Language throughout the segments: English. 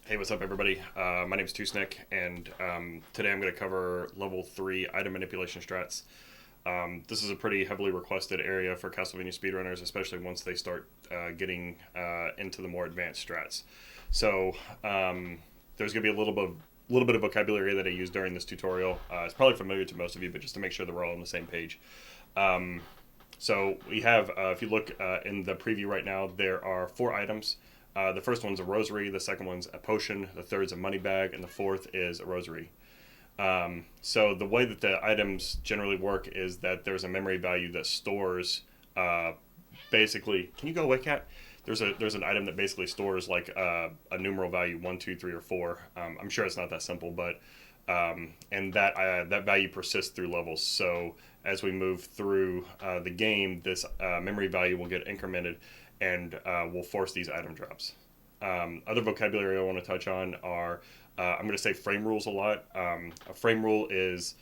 Hey, what's up, everybody? My name is Tusnik, and today I'm going to cover level 3 item manipulation strats. This is a pretty heavily requested area for Castlevania speedrunners, especially once they start getting into the more advanced strats. So there's going to be a little bit of vocabulary that I use during this tutorial. It's probably familiar to most of you, but just to make sure that we're all on the same page. So we have, if you look in the preview right now, there are 4 items. The first one's a rosary, the second one's a potion, the third's a money bag, and the fourth is a rosary. So the way that the items generally work is that there's a memory value that stores, basically. Can you go away, cat? There's an item that basically stores like a numeral value 1, 2, 3, or 4. I'm sure it's not that simple, but and that value persists through levels. So as we move through the game, this memory value will get incremented and will force these item drops. Other vocabulary I want to touch on are, I'm going to say frame rules a lot. A frame rule is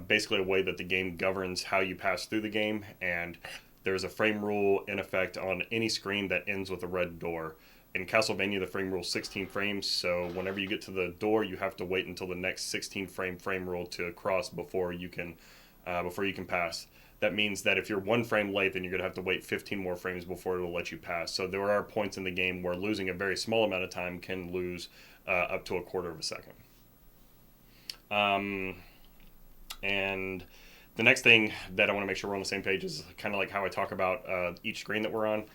basically a way that the game governs how you pass through the game, and there's a frame rule in effect on any screen that ends with a red door. In Castlevania, the frame rule is 16 frames, so whenever you get to the door, you have to wait until the next 16 frame rule to cross before you can pass. That means that if you're 1 frame late, then you're going to have to wait 15 more frames before it'll let you pass. So there are points in the game where losing a very small amount of time can lose up to a quarter of a second. And the next thing that I want to make sure we're on the same page is kind of like how I talk about each screen that we're on.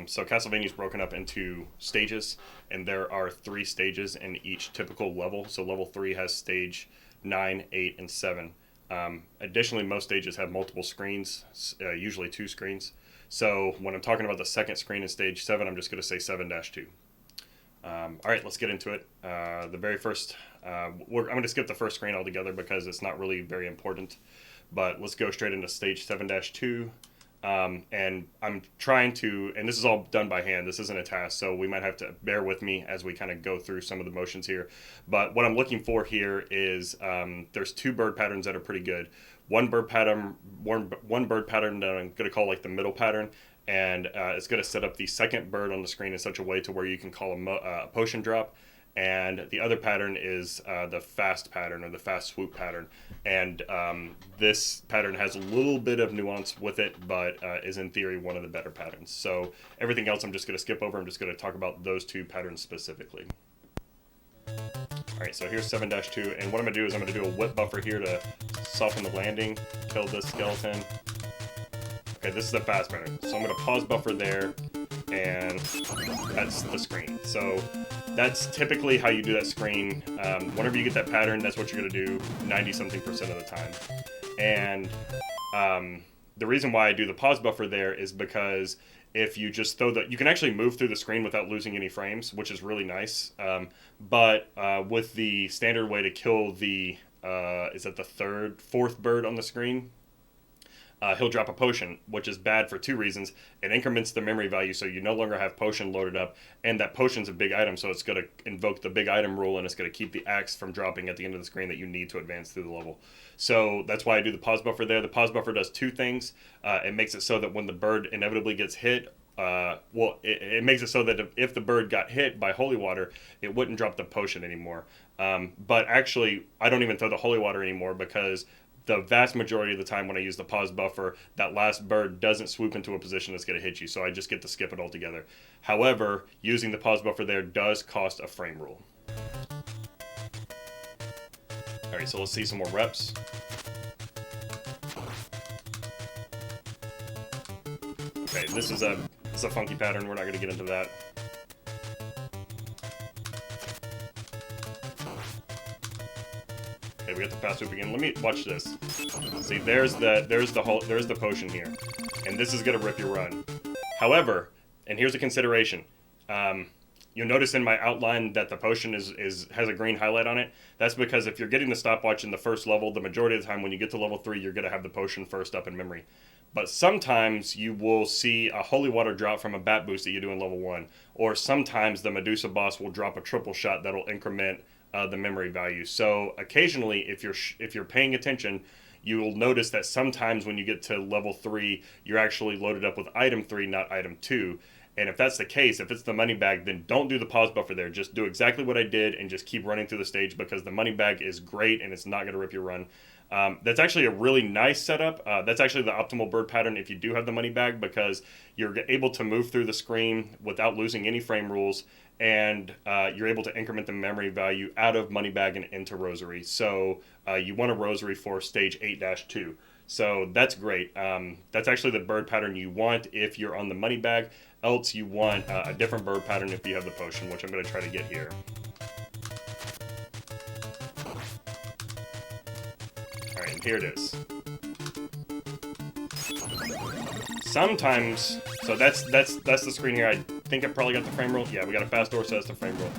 So Castlevania is broken up into stages, and there are 3 stages in each typical level. So level 3 has stage 9, 8, and 7. Additionally, most stages have multiple screens, usually 2 screens. So when I'm talking about the second screen in stage 7, I'm just going to say 7-2. All right, let's get into it. The very first, I'm going to skip the first screen altogether because it's not really very important. But let's go straight into stage 7-2. And I'm trying to, and this is all done by hand, this isn't a task, so we might have to bear with me as we kind of go through some of the motions here. But what I'm looking for here is there's 2 bird patterns that are pretty good. One bird pattern that I'm going to call like the middle pattern, and it's going to set up the second bird on the screen in such a way to where you can call a potion drop. And the other pattern is the fast pattern, or the fast swoop pattern. And this pattern has a little bit of nuance with it, but is in theory one of the better patterns. So everything else I'm just going to skip over. I'm just going to talk about those 2 patterns specifically. Alright, so here's 7-2, and what I'm going to do is I'm going to do a whip buffer here to soften the landing, kill this skeleton. Okay, this is the fast pattern. So I'm going to pause buffer there, and that's the screen. So that's typically how you do that screen. Whenever you get that pattern, that's what you're going to do 90-something% of the time. And the reason why I do the pause buffer there is because if you just you can actually move through the screen without losing any frames, which is really nice. But with the standard way to kill the, is that the fourth bird on the screen? He'll drop a potion, which is bad for 2 reasons. It increments the memory value, so you no longer have potion loaded up, and that potion's a big item, so it's going to invoke the big item rule, and it's going to keep the axe from dropping at the end of the screen that you need to advance through the level. So that's why I do the pause buffer there. The pause buffer does 2 things. It makes it so that when the bird inevitably gets hit, it makes it so that if the bird got hit by holy water, it wouldn't drop the potion anymore. But actually, I don't even throw the holy water anymore because the vast majority of the time when I use the pause buffer, that last bird doesn't swoop into a position that's going to hit you, so I just get to skip it altogether. However, using the pause buffer there does cost a frame rule. Alright, so let's see some more reps. Okay, this is a funky pattern, we're not going to get into that. Okay, we got the fast swoop again. Let me watch this. See, there's the potion here, and this is gonna rip your run. However, and here's a consideration. You'll notice in my outline that the potion has a green highlight on it. That's because if you're getting the stopwatch in the first level, the majority of the time when you get to level 3, you're gonna have the potion first up in memory. But sometimes you will see a holy water drop from a bat boost that you do in level 1, or sometimes the Medusa boss will drop a triple shot that'll increment the memory value. So occasionally, if you're paying attention, you will notice that sometimes when you get to level 3, you're actually loaded up with item 3, not item 2. And if that's the case, if it's the money bag, then don't do the pause buffer there. Just do exactly what I did and just keep running through the stage, because the money bag is great and it's not going to rip your run. That's actually a really nice setup. That's actually the optimal bird pattern if you do have the money bag, because you're able to move through the screen without losing any frame rules, and you're able to increment the memory value out of money bag and into rosary. So you want a rosary for stage 8-2. So that's great. That's actually the bird pattern you want if you're on the money bag. Else you want a different bird pattern if you have the potion, which I'm going to try to get here. Alright, and here it is. Sometimes, so that's the screen here. I think I probably got the frame rule. Yeah, we got a fast door, so that's the frame rule.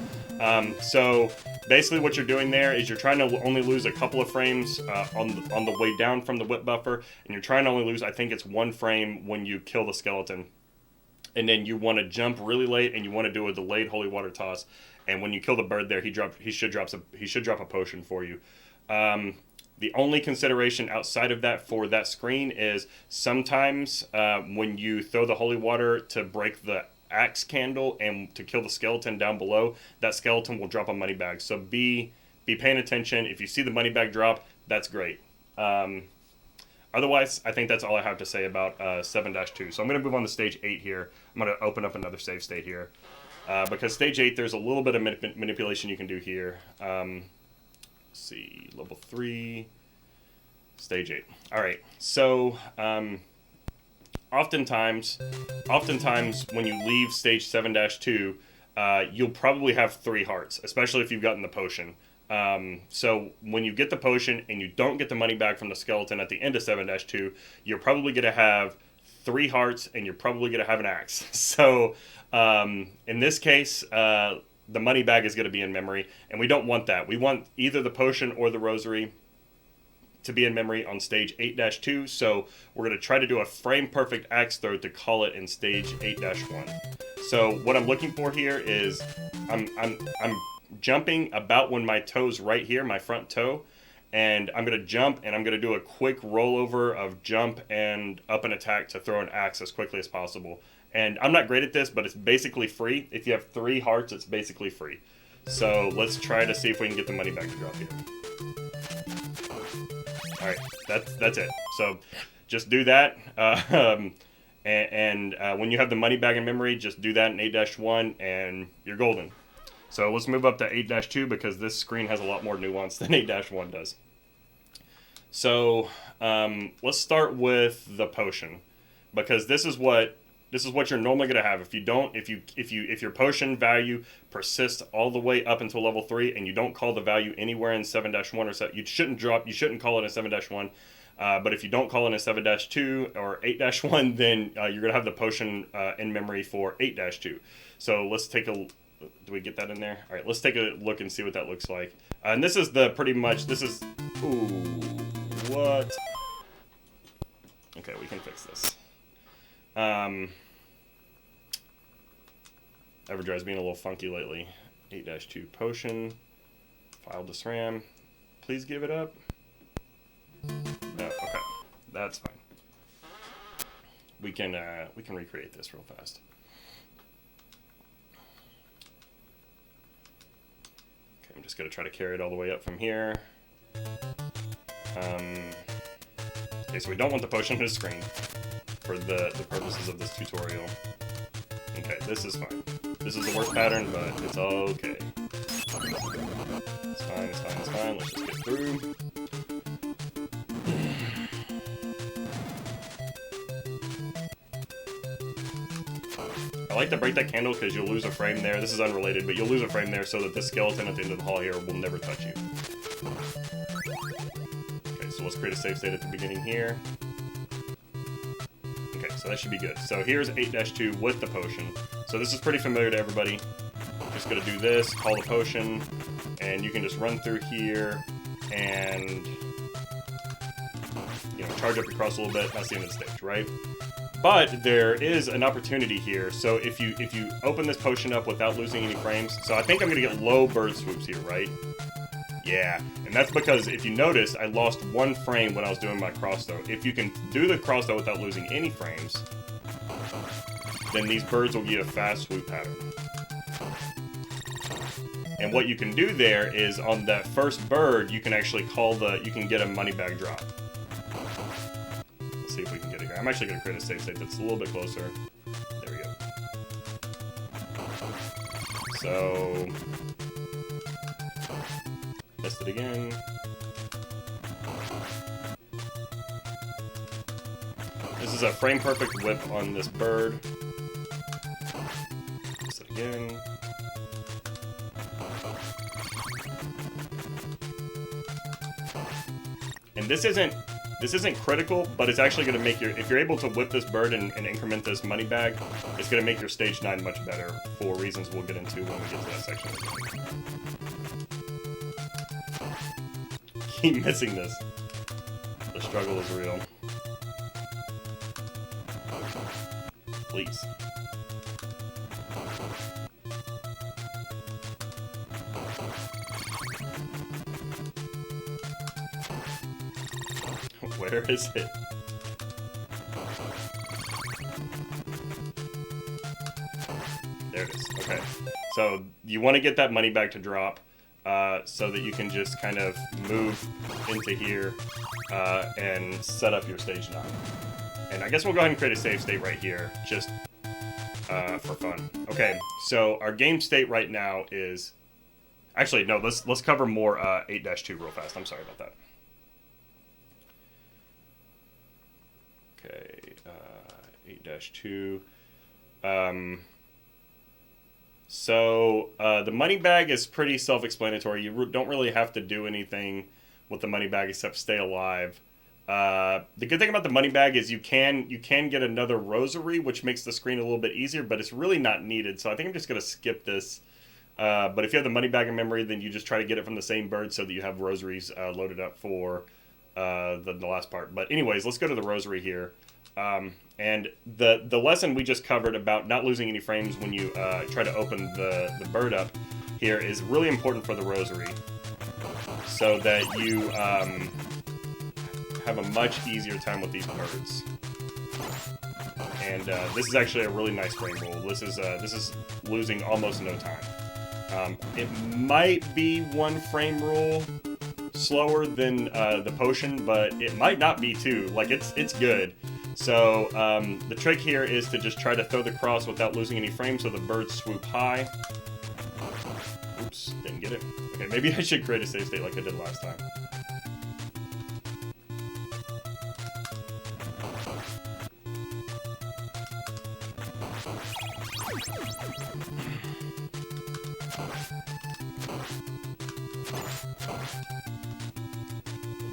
So basically what you're doing there is you're trying to only lose a couple of frames on the way down from the whip buffer, and you're trying to only lose, I think it's 1 frame when you kill the skeleton. And then you want to jump really late, and you want to do a delayed holy water toss. And when you kill the bird there, he should drop a potion for you. The only consideration outside of that for that screen is sometimes when you throw the holy water to break the axe candle and to kill the skeleton down below, that skeleton will drop a money bag. So be paying attention. If you see the money bag drop, that's great. Otherwise, I think that's all I have to say about 7-2. So I'm going to move on to stage 8 here. I'm going to open up another save state here. Because stage 8, there's a little bit of manipulation you can do here. Let's see, level 3, stage 8. All right, so oftentimes when you leave stage 7-2, you'll probably have 3 hearts, especially if you've gotten the potion. So when you get the potion and you don't get the money back from the skeleton at the end of 7-2, you're probably going to have 3 hearts and you're probably going to have an axe. So in this case, the money bag is going to be in memory, and we don't want that. We want either the potion or the rosary to be in memory on stage 8-2. So we're going to try to do a frame perfect axe throw to call it in stage 8-1. So what I'm looking for here is I'm jumping about when my toe's right here, my front toe, and I'm going to jump and I'm going to do a quick rollover of jump and up and attack to throw an axe as quickly as possible. And I'm not great at this, but it's basically free. If you have 3 hearts, it's basically free. So let's try to see if we can get the money back to drop here. Alright, that's it. So just do that. When you have the money bag in memory, just do that in 8-1 and you're golden. So let's move up to 8-2 because this screen has a lot more nuance than 8-1 does. So let's start with the potion, because this is what you're normally going to have. If your potion value persists all the way up until level 3 and you don't call the value anywhere in 7-1 or so, you shouldn't call it a 7-1. But if you don't call it a 7-2 or 8-1, then you're going to have the potion in memory for 8-2. So let's take a. Do we get that in there? All right, let's take a look and see what that looks like. And this is ooh, what? Okay, we can fix this. Everdrive's being a little funky lately. 8-2 potion. File to SRAM. Please give it up. No, okay. That's fine. We can recreate this real fast. Okay, I'm just gonna try to carry it all the way up from here. Okay, so we don't want the potion on the screen for the purposes of this tutorial. Okay, this is fine. This is the worst pattern, but it's okay. It's fine. Let's just get through. I like to break that candle because you'll lose a frame there. This is unrelated, but you'll lose a frame there so that the skeleton at the end of the hall here will never touch you. Okay, so let's create a save state at the beginning here. Okay, so that should be good. So here's 8-2 with the potion. So this is pretty familiar to everybody. Just gonna do this, call the potion, and you can just run through here and charge up your cross a little bit. That's the end of the stage, right? But there is an opportunity here. So if you open this potion up without losing any frames, so I think I'm gonna get low bird swoops here, right? Yeah, and that's because if you notice, I lost 1 frame when I was doing my cross throw. If you can do the cross throw without losing any frames, then these birds will give you a fast swoop pattern. And what you can do there is on that first bird, you can actually you can get a money bag drop. Let's see if we can get it here. I'm actually going to create a save state that's a little bit closer. There we go. So, test it again. This is a frame perfect whip on this bird. Test it again. And this isn't critical, but it's actually going to make if you're able to whip this bird and increment this money bag, it's going to make your stage 9 much better for reasons we'll get into when we get to that section. Keep missing this. The struggle is real. Please. Where is it? There it is. Okay. So you want to get that money bag to drop so that you can just kind of move into here and set up your stage 9. And I guess we'll go ahead and create a save state right here, just for fun. Okay, so our game state right now is... Actually, no, let's cover more 8-2 real fast. I'm sorry about that. Okay, 8-2. So the money bag is pretty self-explanatory. You don't really have to do anything with the money bag except stay alive. The good thing about the money bag is you can get another rosary, which makes the screen a little bit easier, but it's really not needed. So I think I'm just going to skip this. But if you have the money bag in memory, then you just try to get it from the same bird so that you have rosaries loaded up for the last part. But anyways, let's go to the rosary here. And the lesson we just covered about not losing any frames when you try to open the bird up here is really important for the rosary, so that you have a much easier time with these birds. And this is actually a really nice frame rule. This is losing almost no time. It might be 1 frame rule slower than the potion, but it might not be too. Like, it's good. So the trick here is to just try to throw the cross without losing any frames so the birds swoop high. Oops, didn't get it. Okay, maybe I should create a save state like I did last time.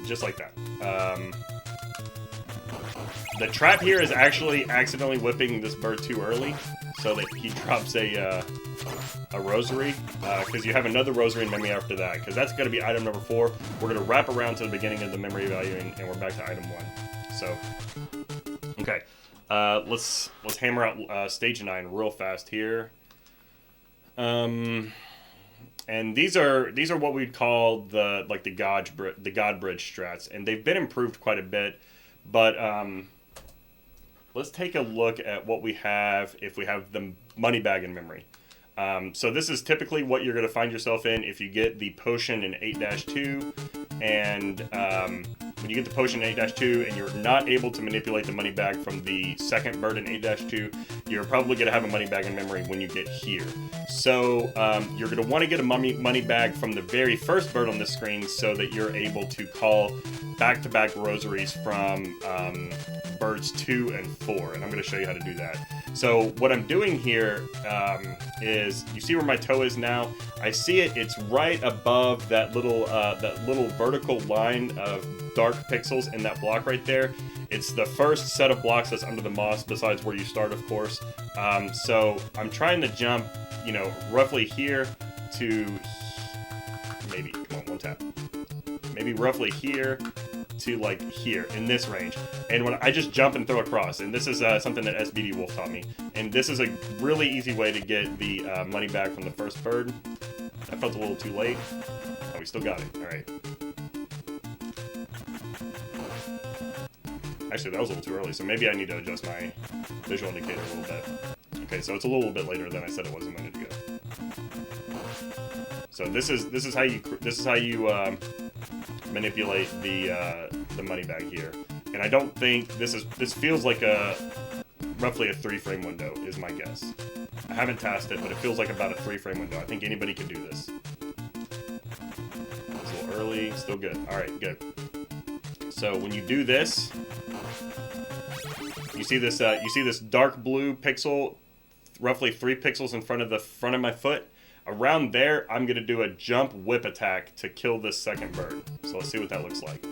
Just like that. The trap here is actually accidentally whipping this bird too early, so that he drops a rosary, because you have another rosary in memory after that, because that's going to be item number 4. We're going to wrap around to the beginning of the memory value, and we're back to item 1. So, okay, let's hammer out stage 9 real fast here. And these are what we'd call the God Bridge strats, and they've been improved quite a bit. But let's take a look at what we have if we have the money bag in memory. So this is typically what you're going to find yourself in if you get the potion in 8-2, and when you get the potion in 8-2 and you're not able to manipulate the money bag from the second bird in 8-2, you're probably going to have a money bag in memory when you get here. So you're going to want to get a money bag from the very first bird on the screen so that you're able to call back-to-back rosaries from birds 2 and 4, and I'm going to show you how to do that. So what I'm doing here is, you see where my toe is now? I see it. It's right above that little vertical line of dark pixels in that block right there. It's the first set of blocks that's under the moss, besides where you start, of course. So I'm trying to jump, roughly here to maybe, come on, 1 tap. Maybe roughly here to like here in this range, and when I just jump and throw across, and this is something that SBD Wolf taught me, and this is a really easy way to get the money bag from the first bird. I felt a little too late. Oh, we still got it. All right. Actually, that was a little too early, so maybe I need to adjust my visual indicator a little bit. Okay, so it's a little bit later than I said it was a minute ago. So this is how you manipulate the money bag here. And I don't think this feels like roughly a 3-frame window is my guess. I haven't tested it, but it feels like about a 3-frame window. I think anybody can do this. It's a little early, still good. All right, good. So when you do this, you see this dark blue pixel, roughly 3 pixels in front of my foot. Around there, I'm gonna do a jump whip attack to kill this second bird. So let's see what that looks like.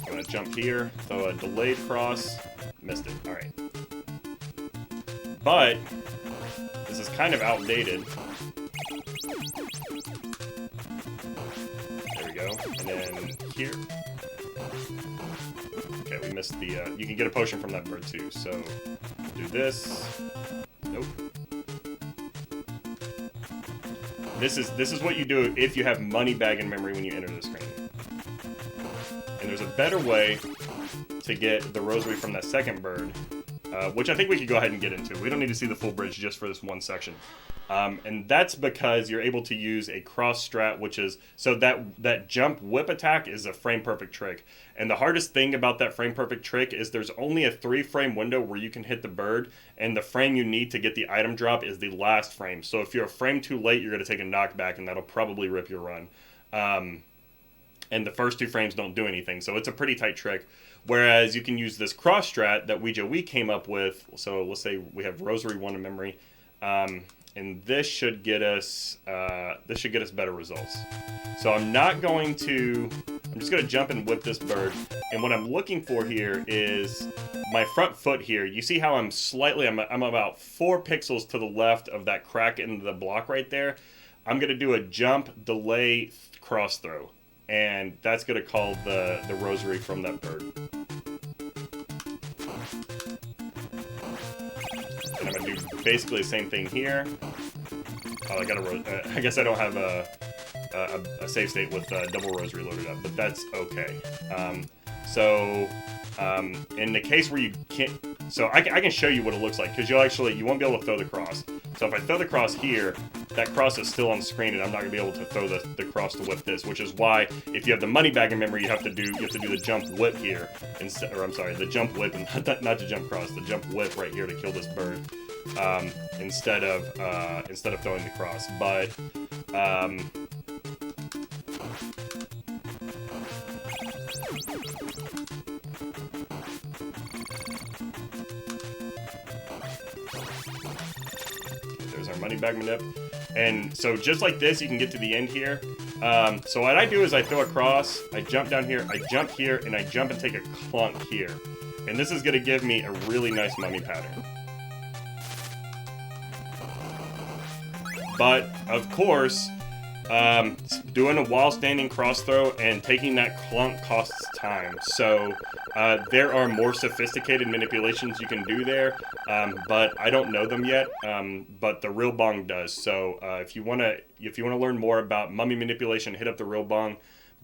I'm gonna jump here, throw a delayed cross, missed it. All right. But this is kind of outdated. There we go. And then here. Okay, we missed the. You can get a potion from that bird too. So do this. Nope. This is what you do if you have money bag in memory when you enter the screen. And there's a better way to get the rosary from that second bird, which I think we could go ahead and get into. We don't need to see the full bridge just for this one section. And that's because you're able to use a cross strat, which is, so that jump whip attack is a frame perfect trick. And the hardest thing about that frame perfect trick is there's only a 3-frame window where you can hit the bird, and the frame you need to get the item drop is the last frame. So if you're a frame too late, you're going to take a knockback, and that'll probably rip your run. And the first 2 frames don't do anything, so it's a pretty tight trick. Whereas you can use this cross strat that we came up with. So let's say we have Rosary 1 in memory, and this should get us better results. So I'm just going to jump and whip this bird, and what I'm looking for here is my front foot here. You see how I'm about 4 pixels to the left of that crack in the block right there. I'm going to do a jump, delay, cross throw. And that's going to call the rosary from that bird. And I'm going to do basically the same thing here. Oh, I guess I don't have a save state with double rosary loaded up, but that's okay. In the case where you can't... So I can show you what it looks like, because you won't be able to throw the cross. So if I throw the cross here, that cross is still on the screen, and I'm not going to be able to throw the cross to whip this, which is why if you have the money bag in memory, you have to do the jump whip here, the jump whip, and not the jump cross, the jump whip right here to kill this bird, instead of throwing the cross. But there's our money bag manip. And so just like this, you can get to the end here. So what I do is I throw a cross, I jump down here, I jump here, and I jump and take a clunk here. And this is going to give me a really nice mummy pattern. But, of course, doing a while standing cross throw and taking that clunk costs time. So there are more sophisticated manipulations you can do there, but I don't know them yet. But the Real Bong does. So if you want to learn more about mummy manipulation, hit up the Real Bong.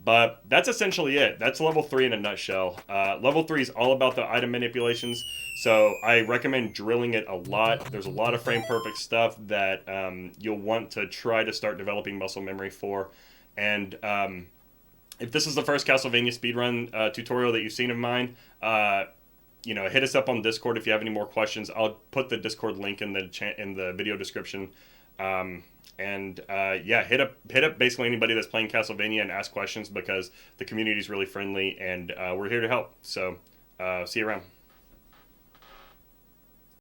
But that's essentially it. That's level 3 in a nutshell. Level 3 is all about the item manipulations. So I recommend drilling it a lot. There's a lot of frame perfect stuff that you'll want to try to start developing muscle memory for. And if this is the first Castlevania speedrun tutorial that you've seen of mine, hit us up on Discord if you have any more questions. I'll put the Discord link in the video description. Hit up basically anybody that's playing Castlevania and ask questions, because the community is really friendly, and we're here to help. So see you around.